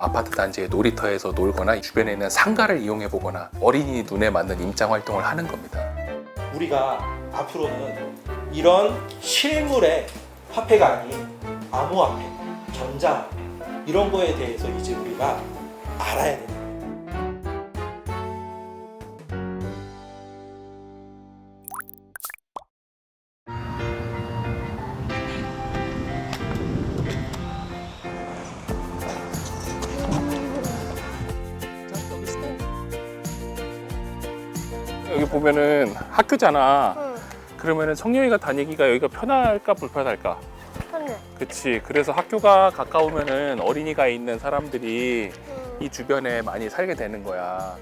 아파트 단지의 놀이터에서 놀거나 주변에 있는 상가를 이용해 보거나 어린이 눈에 맞는 임장 활동을 하는 겁니다. 우리가 앞으로는 이런 실물의 화폐가 아닌 암호화폐, 전자화폐 이런 거에 대해서 이제 우리가 알아야 된다. 여기 보면은 학교잖아. 응, 그러면은 성령이가 다니기가 여기가 편할까 불편할까? 편해. 그치. 그래서 학교가 가까우면은 어린이가 있는 사람들이 응. 이 주변에 많이 살게 되는 거야.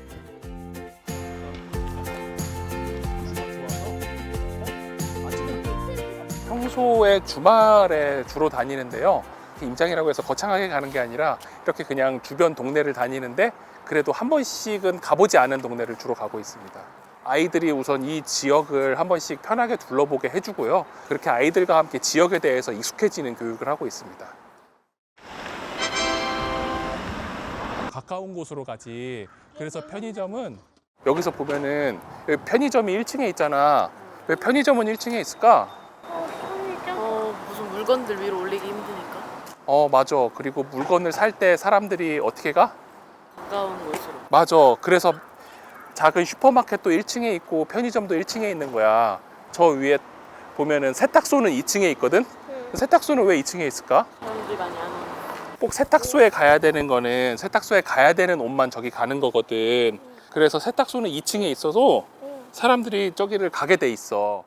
평소에 주말에 주로 다니는데요. 임장이라고 해서 거창하게 가는 게 아니라 이렇게 그냥 주변 동네를 다니는데 그래도 한 번씩은 가보지 않은 동네를 주로 가고 있습니다. 아이들이 우선 이 지역을 한 번씩 편하게 둘러보게 해주고요. 그렇게 아이들과 함께 지역에 대해서 익숙해지는 교육을 하고 있습니다. 가까운 곳으로 가지. 그래서 편의점은 여기서 보면은 여기 편의점이 1층에 있잖아. 왜 편의점은 1층에 있을까? 편의점? 무슨 물건들 위로 올리기 힘드니까 맞아. 그리고 물건을 살 때 사람들이 어떻게 가? 가까운 곳으로. 맞아. 그래서 작은 슈퍼마켓도 1층에 있고 편의점도 1층에 있는 거야. 저 위에 보면은 세탁소는 2층에 있거든? 응. 세탁소는 왜 2층에 있을까? 사람들이 많이 안 오는. 꼭 세탁소에 가야 되는 거는 세탁소에 가야 되는 옷만 저기 가는 거거든. 그래서 세탁소는 2층에 있어서 응. 사람들이 저기를 가게 돼 있어.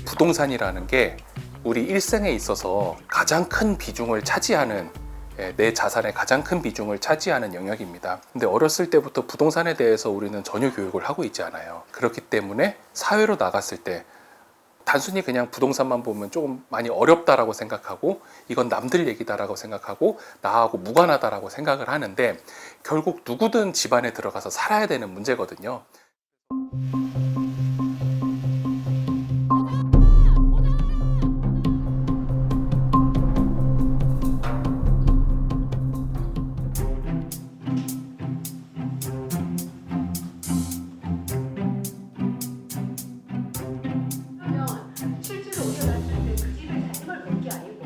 부동산이라는 게 우리 일생에 있어서 가장 큰 비중을 차지하는 내 자산의 가장 큰 비중을 차지하는 영역입니다. 근데 어렸을 때부터 부동산에 대해서 우리는 전혀 교육을 하고 있지 않아요. 그렇기 때문에 사회로 나갔을 때 단순히 그냥 부동산만 보면 조금 많이 어렵다라고 생각하고 이건 남들 얘기다라고 생각하고 나하고 무관하다라고 생각을 하는데 결국 누구든 집안에 들어가서 살아야 되는 문제거든요. 실제로 우리가 갔을 때 그 집을 자기가 본 게 아니고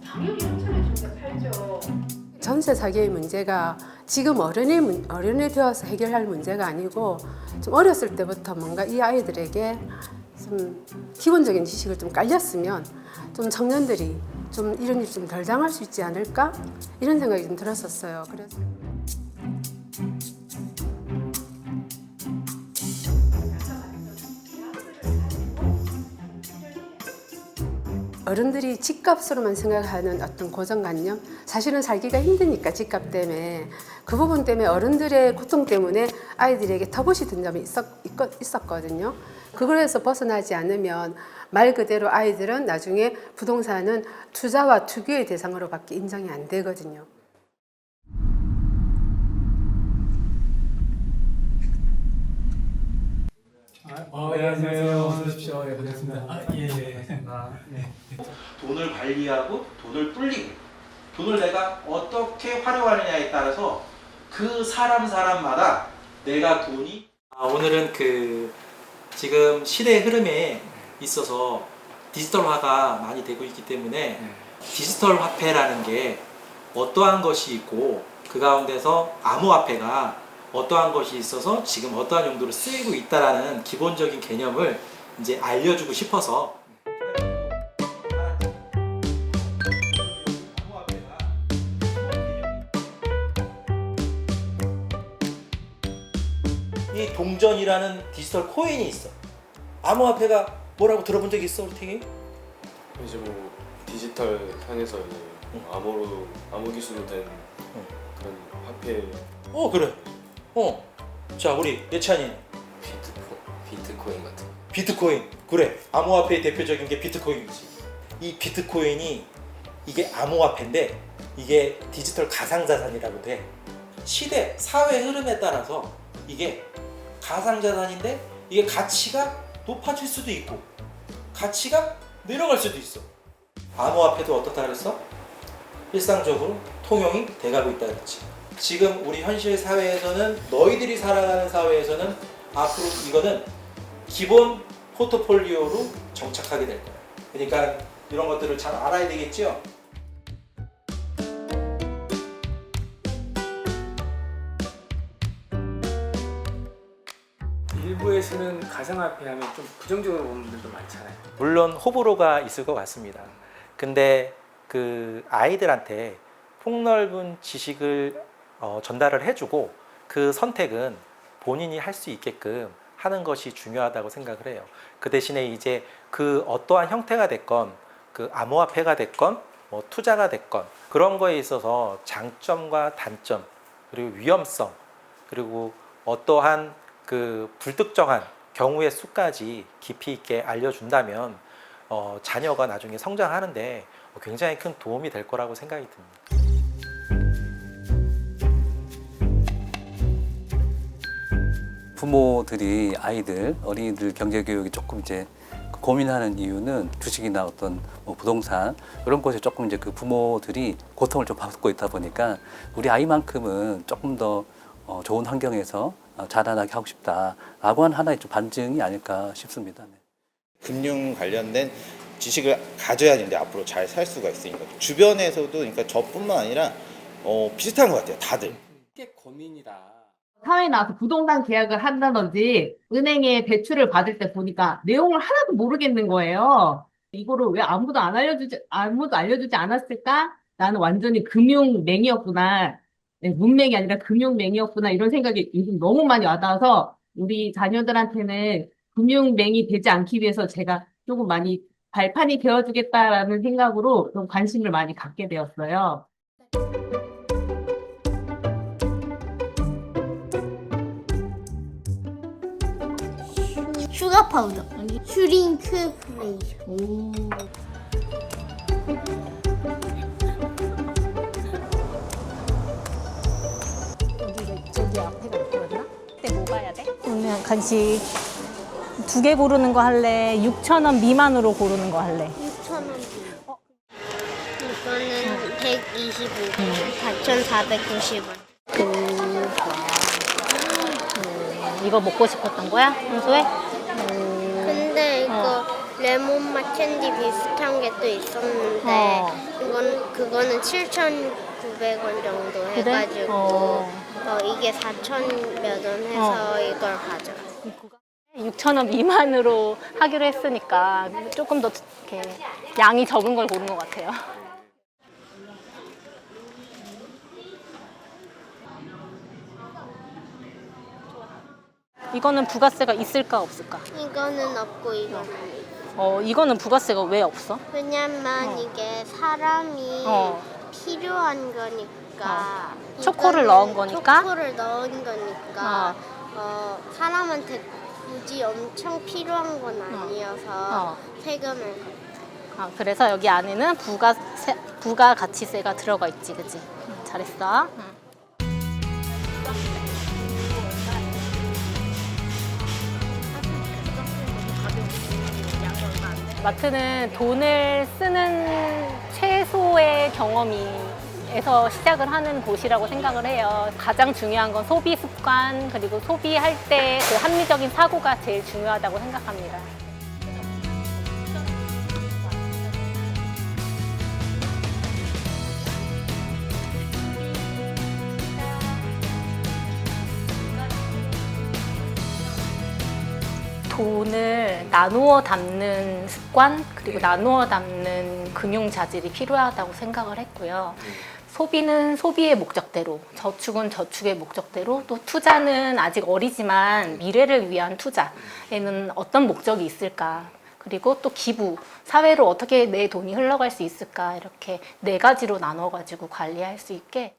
당연히 협찬해 주니까 살죠. 전세 사기의 문제가 지금 어른이 되어서 해결할 문제가 아니고 좀 어렸을 때부터 뭔가 이 아이들에게 좀 기본적인 지식을 좀 깔렸으면 좀 청년들이 좀 이런 일 좀 덜 당할 수 있지 않을까 이런 생각이 좀 들었었어요. 그래서 어른들이 집값으로만 생각하는 어떤 고정관념, 사실은 살기가 힘드니까 집값 때문에 그 부분 때문에 어른들의 고통 때문에 아이들에게 터부시 든 점이 있었거든요. 그걸에서 벗어나지 않으면 말 그대로 아이들은 나중에 부동산은 투자와 투기의 대상으로밖에 인정이 안 되거든요. 안녕하세요. 어서 오십시오. 예, 반갑습니다. 예. 네. 돈을 관리하고 돈을 불리고 돈을 내가 어떻게 활용하느냐에 따라서 그 사람마다 내가 돈이 오늘은 지금 시대의 흐름에 있어서 디지털화가 많이 되고 있기 때문에 디지털 화폐라는 게 어떠한 것이 있고 그 가운데서 암호화폐가 어떠한 것이 있어서 지금 어떠한 용도로 쓰이고 있다라는 기본적인 개념을 이제 알려주고 싶어서 이 동전이라는 디지털 코인이 있어. 암호화폐가 뭐라고 들어본 적 있어, 우리 탱이? 이제 뭐 디지털 상에서 이제 암호 기술로 된 그런 화폐 그래. 자, 우리 예찬이 비트코인 같은 거. 비트코인. 그래. 암호화폐의 대표적인 게 비트코인이지. 이 비트코인이 이게 암호화폐인데 이게 디지털 가상자산이라고 돼. 시대, 사회 흐름에 따라서 이게 가상자산인데 이게 가치가 높아질 수도 있고 가치가 내려갈 수도 있어. 암호화폐도 어떻다 그랬어? 일상적으로 통용이 돼가고 있다 그랬지. 지금 우리 현실 사회에서는 너희들이 살아가는 사회에서는 앞으로 이거는 기본 포트폴리오로 정착하게 될 거야. 그러니까 이런 것들을 잘 알아야 되겠죠? 일부에서는 가상화폐 하면 좀 부정적으로 보는 분들도 많잖아요. 물론 호불호가 있을 것 같습니다. 근데 그 아이들한테 폭넓은 지식을 전달을 해주고 그 선택은 본인이 할 수 있게끔 하는 것이 중요하다고 생각을 해요. 그 대신에 이제 그 어떠한 형태가 됐건 그 암호화폐가 됐건 뭐 투자가 됐건 그런 거에 있어서 장점과 단점 그리고 위험성 그리고 어떠한 그 불특정한 경우의 수까지 깊이 있게 알려준다면 자녀가 나중에 성장하는데 굉장히 큰 도움이 될 거라고 생각이 듭니다. 부모들이 아이들, 어린이들 경제 교육이 조금 이제 고민하는 이유는 주식이나 어떤 뭐 부동산 이런 것에 조금 이제 그 부모들이 고통을 좀 받고 있다 보니까 우리 아이만큼은 조금 더 좋은 환경에서 자라나게 하고 싶다라고 하는 하나의 좀 반증이 아닐까 싶습니다. 금융 관련된 지식을 가져야 되는데 앞으로 잘 살 수가 있으니까 주변에서도 그러니까 저뿐만 아니라 비슷한 것 같아요. 다들. 꽤 고민이다. 사회에 나와서 부동산 계약을 한다든지 은행에 대출을 받을 때 보니까 내용을 하나도 모르겠는 거예요. 이거를 왜 아무도 알려주지 않았을까? 나는 완전히 금융맹이었구나. 네, 문맹이 아니라 금융맹이었구나. 이런 생각이 요즘 너무 많이 와닿아서 우리 자녀들한테는 금융맹이 되지 않기 위해서 제가 조금 많이 발판이 되어주겠다라는 생각으로 좀 관심을 많이 갖게 되었어요. 슈가 파우더. 슈링크 프레이션. 저기 앞에가 있거든요. 그때 뭐 봐야 돼? 그러면 간식 2개 고르는 거 할래? 6,000원 미만으로 고르는 거 할래? 6,000원. 이거는 125원. 4,490원. 이거 먹고 싶었던 거야? 평소에? 근데 이거 레몬맛 캔디 비슷한 게 또 있었는데 그거는 7,900원 정도 해가지고 이게 4,000 몇 원 해서 이걸 가져갔어. 6,000원 미만으로 하기로 했으니까 조금 더 이렇게 양이 적은 걸 고른 것 같아요. 이거는 부가세가 있을까 없을까? 이거는 없고 이거는 있어. 이거는 부가세가 왜 없어? 왜냐면 이게 사람이 필요한 거니까. 초코를 이거는 넣은 거니까? 초코를 넣은 거니까 사람한테 굳이 엄청 필요한 건 아니어서 세금을 그래서 여기 안에는 부가가치세가 들어가 있지, 그치? 잘했어. 마트는 돈을 쓰는 최소의 경험에서 시작을 하는 곳이라고 생각을 해요. 가장 중요한 건 소비 습관, 그리고 소비할 때 그 합리적인 사고가 제일 중요하다고 생각합니다. 돈을 나누어 담는 습관, 그리고 나누어 담는 금융 자질이 필요하다고 생각을 했고요. 소비는 소비의 목적대로, 저축은 저축의 목적대로, 또 투자는 아직 어리지만 미래를 위한 투자에는 어떤 목적이 있을까, 그리고 또 기부, 사회로 어떻게 내 돈이 흘러갈 수 있을까, 이렇게 4가지로 나눠가지고 관리할 수 있게.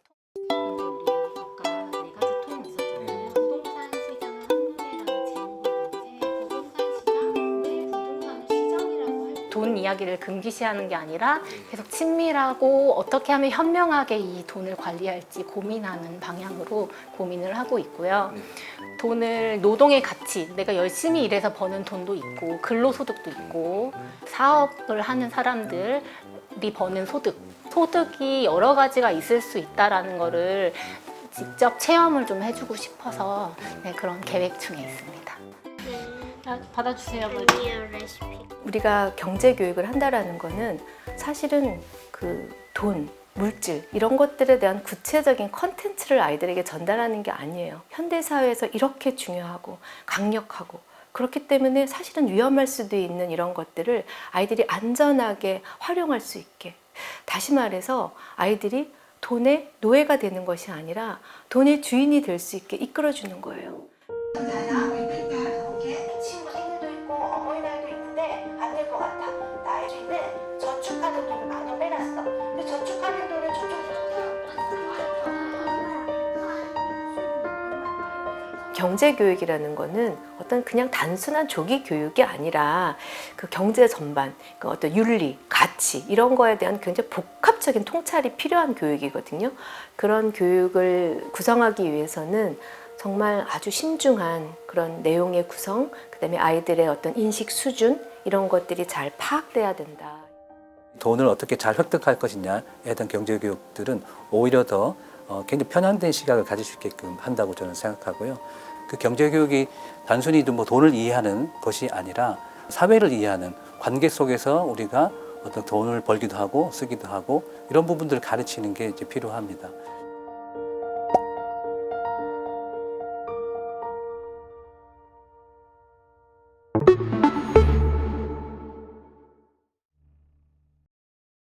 돈 이야기를 금기시하는 게 아니라 계속 친밀하고 어떻게 하면 현명하게 이 돈을 관리할지 고민하는 방향으로 고민을 하고 있고요. 돈을 노동의 가치, 내가 열심히 일해서 버는 돈도 있고 근로소득도 있고 사업을 하는 사람들이 버는 소득이 여러 가지가 있을 수 있다라는 거를 직접 체험을 좀 해주고 싶어서 네, 그런 계획 중에 있습니다. 받아주세요. 아니요, 레시피. 우리가 경제 교육을 한다라는 거는 사실은 그 돈, 물질 이런 것들에 대한 구체적인 컨텐츠를 아이들에게 전달하는 게 아니에요. 현대 사회에서 이렇게 중요하고 강력하고 그렇기 때문에 사실은 위험할 수도 있는 이런 것들을 아이들이 안전하게 활용할 수 있게, 다시 말해서 아이들이 돈의 노예가 되는 것이 아니라 돈의 주인이 될 수 있게 이끌어주는 거예요. 친구 생일도 있고 어버이날도 있는데 안 될 것 같아. 나의 주인은 저축하는 돈을 10,000원 빼놨어. 근데 저축하는 돈을 경제 교육이라는 거는 어떤 그냥 단순한 조기 교육이 아니라 그 경제 전반, 그 어떤 윤리, 가치 이런 거에 대한 굉장히 복합적인 통찰이 필요한 교육이거든요. 그런 교육을 구성하기 위해서는 정말 아주 신중한 그런 내용의 구성, 그다음에 아이들의 어떤 인식 수준 이런 것들이 잘 파악돼야 된다. 돈을 어떻게 잘 획득할 것이냐에 대한 경제 교육들은 오히려 더 굉장히 편향된 시각을 가질 수 있게끔 한다고 저는 생각하고요. 그 경제 교육이 단순히 뭐 돈을 이해하는 것이 아니라 사회를 이해하는 관계 속에서 우리가 어떤 돈을 벌기도 하고 쓰기도 하고 이런 부분들을 가르치는 게 이제 필요합니다.